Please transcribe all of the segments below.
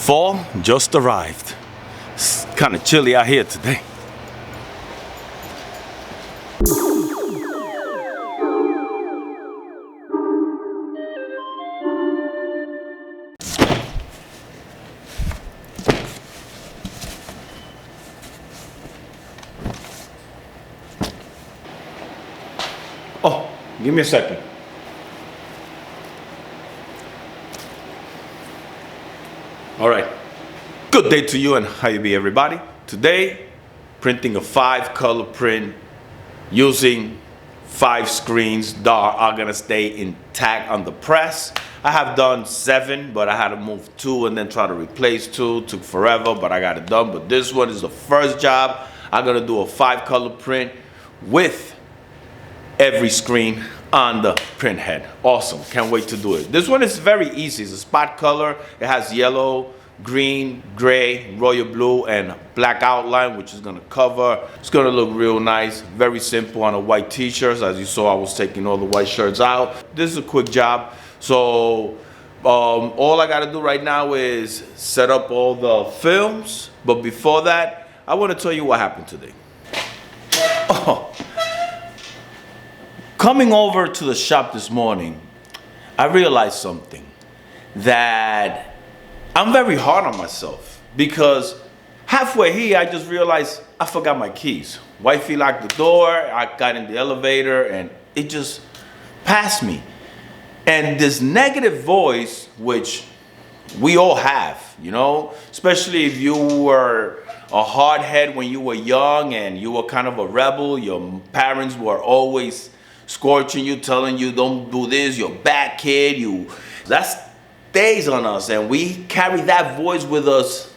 Fall just arrived. It's kind of chilly out here today. Oh, give me a second. All right. Good day to you and how you be, everybody. Today, printing a 5-color print using 5 screens that are gonna stay intact on the press. I have done 7, but I had to move 2 and then try to replace 2. Took forever, but I got it done. But this one is the first job. I'm gonna do a 5-color print with every screen on the print head. Awesome, can't wait to do it. This one is very easy. It's a spot color. It has yellow, green, gray, royal blue, and black outline, which is gonna cover. It's gonna look real nice. Very simple on a white t-shirt. As you saw, I was taking all the white shirts out. This is a quick job. So all I gotta do right now is set up all the films. But before that, I wanna tell you what happened today. Oh. Coming over to the shop this morning, I realized something, that I'm very hard on myself because halfway here, I just realized I forgot my keys. Wifey locked the door, I got in the elevator, and it just passed me. And this negative voice, which we all have, you know, especially if you were a hardhead when you were young and you were kind of a rebel, your parents were always scorching you, telling you don't do this, you're a bad kid, that stays on us, and we carry that voice with us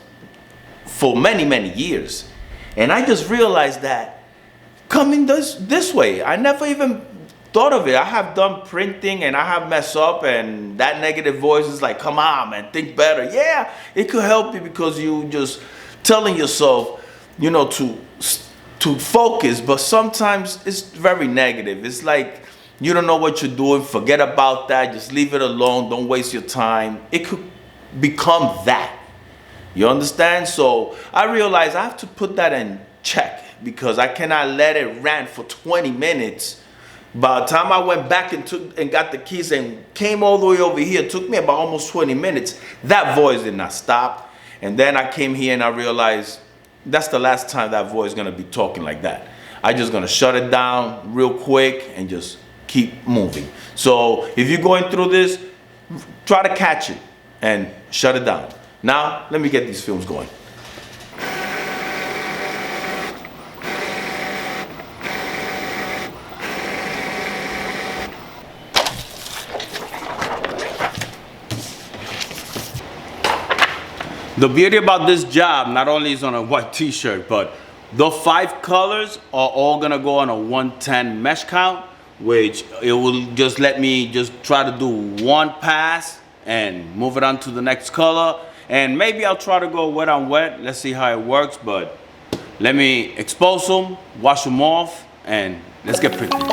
for many, many years. And I just realized that coming this way, I never even thought of it. I have done printing and I have messed up, and that negative voice is like, come on man, think better. Yeah, it could help you because you just telling yourself, you know, to focus, but sometimes it's very negative. It's like you don't know what you're doing, forget about that, just leave it alone, don't waste your time. It could become that, you understand? So I realized I have to put that in check because I cannot let it rant for 20 minutes. By the time I went back and got the keys and came all the way over here, it took me about almost 20 minutes. That voice did not stop. And then I came here and I realized that's the last time that voice is gonna be talking like that. I'm just gonna shut it down real quick and just keep moving. So if you're going through this, try to catch it and shut it down. Now, let me get these films going. The beauty about this job, not only is on a white t-shirt, but the 5 colors are all gonna go on a 110 mesh count, which it will just let me just try to do one pass and move it on to the next color. And maybe I'll try to go wet on wet. Let's see how it works, but let me expose them, wash them off, and let's get printing.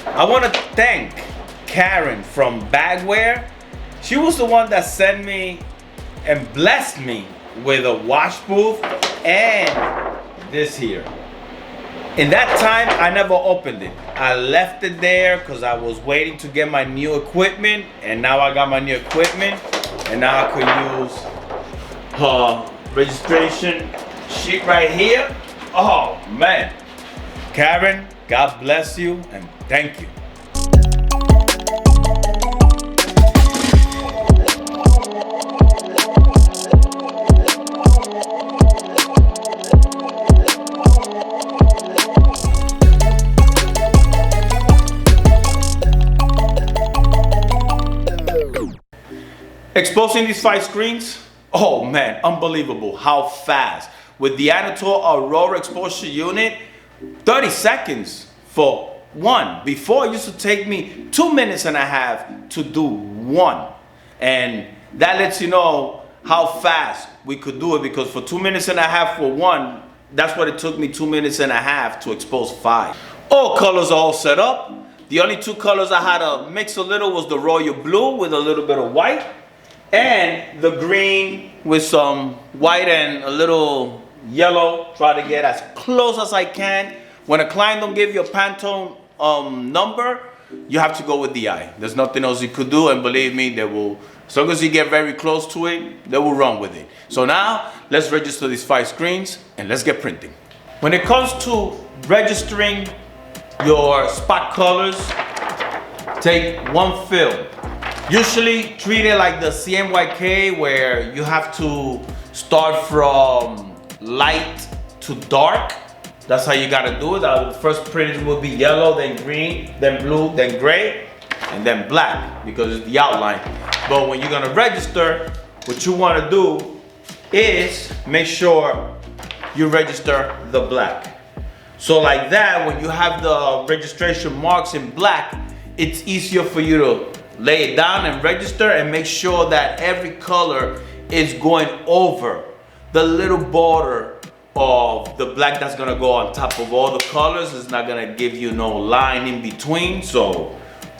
I want to thank Karen from Bagware. She was the one that sent me and blessed me with a wash booth and this here. In that time, I never opened it. I left it there because I was waiting to get my new equipment, and now I got my new equipment, and now I could use her registration sheet right here. Oh man, Karen, God bless you and thank you. Exposing these 5 screens, oh man, unbelievable how fast. With the Anatol Aurora exposure unit, 30 seconds for one. Before it used to take me 2 minutes and a half to do one. And that lets you know how fast we could do it, because for 2 minutes and a half for one, that's what it took me 2 minutes and a half to expose 5. All colors are all set up. The only 2 colors I had to mix a little was the royal blue with a little bit of white, and the green with some white and a little yellow. Try to get as close as I can. When a client don't give you a Pantone number, you have to go with the eye. There's nothing else you could do, and believe me, they will, as long as you get very close to it, they will run with it. So now, let's register these 5 screens and let's get printing. When it comes to registering your spot colors, take 1 film. Usually treat it like the CMYK, where you have to start from light to dark. That's how you gotta do it. The first print will be yellow, then green, then blue, then gray, and then black, because it's the outline. But when you're gonna register, what you wanna do is make sure you register the black. So like that, when you have the registration marks in black, it's easier for you to lay it down and register, and make sure that every color is going over the little border of the black that's gonna go on top of all the colors. It's not gonna give you no line in between. So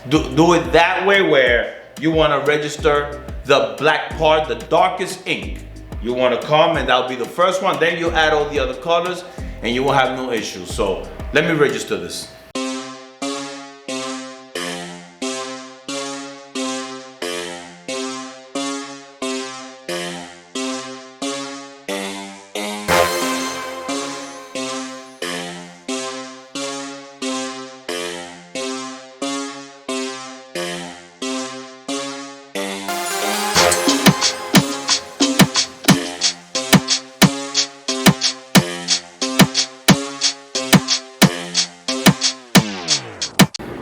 do it that way, where you wanna register the black part, the darkest ink. You wanna come, and that'll be the first one. Then you add all the other colors and you will have no issues. So let me register this.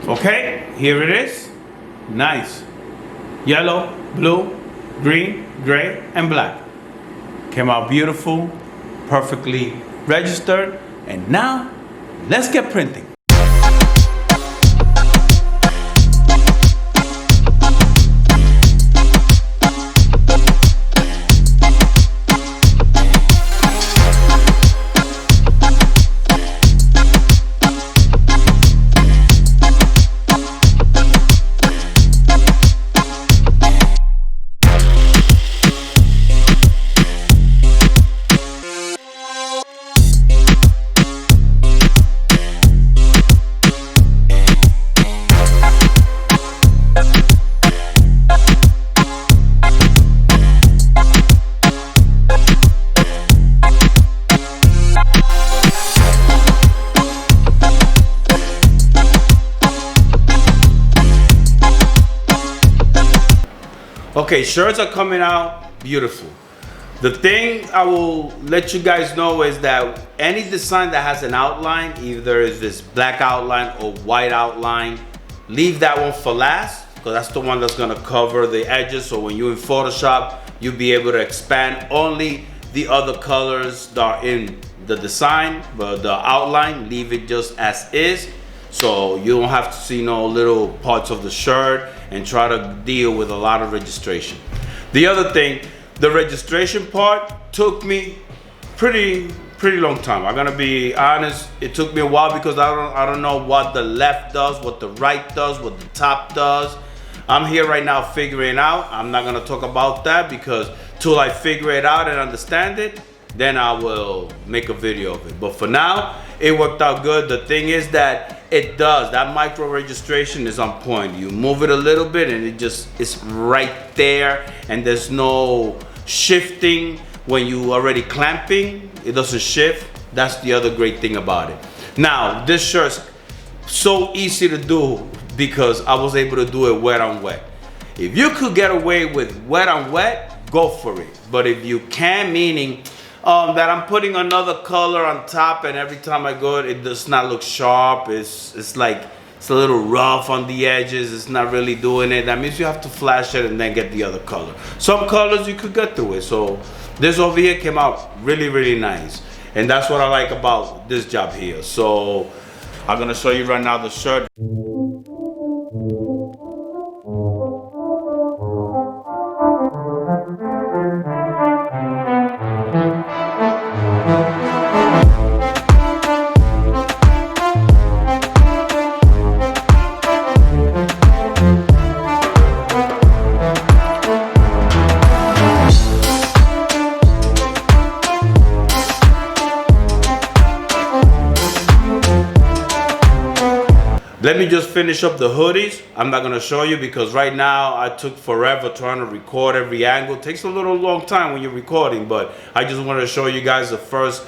Okay, here it is. Nice. Yellow, blue, green, gray, and black. Came out beautiful, perfectly registered. And now, let's get printing. Okay, shirts are coming out beautiful. The thing I will let you guys know is that any design that has an outline, either is this black outline or white outline, leave that one for last, because that's the one that's gonna cover the edges. So when you're in Photoshop, you'll be able to expand only the other colors that are in the design, but the outline, leave it just as is. So you don't have to see no little parts of the shirt and try to deal with a lot of registration. The other thing, the registration part took me pretty long time. I'm gonna be honest, it took me a while, because I don't know what the left does, what the right does, what the top does. I'm here right now figuring it out. I'm not gonna talk about that, because till I figure it out and understand it, then I will make a video of it. But for now, it worked out good. The thing is that that micro registration is on point. You move it a little bit and it's right there, and there's no shifting when you already clamping. It doesn't shift. That's the other great thing about it. Now, this shirt's so easy to do because I was able to do it wet on wet. If you could get away with wet on wet, go for it. But if you can, meaning that I'm putting another color on top, and every time I go, it does not look sharp. It's like it's a little rough on the edges. It's not really doing it. That means you have to flash it and then get the other color. Some colors you could get through it. So this over here came out really, really nice, and that's what I like about this job here. So I'm gonna show you right now the shirt. Let me just finish up the hoodies. I'm not gonna show you because right now I took forever trying to record every angle. It takes a little long time when you're recording, but I just wanted to show you guys the first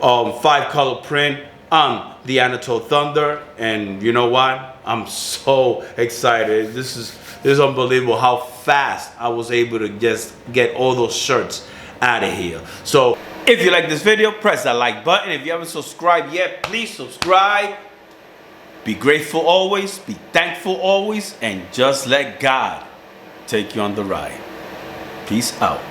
5-color print on the Anatole Thunder. And you know what? I'm so excited. This is unbelievable how fast I was able to just get all those shirts out of here. So if you like this video, press that like button. If you haven't subscribed yet, please subscribe. Be grateful always, be thankful always, and just let God take you on the ride. Peace out.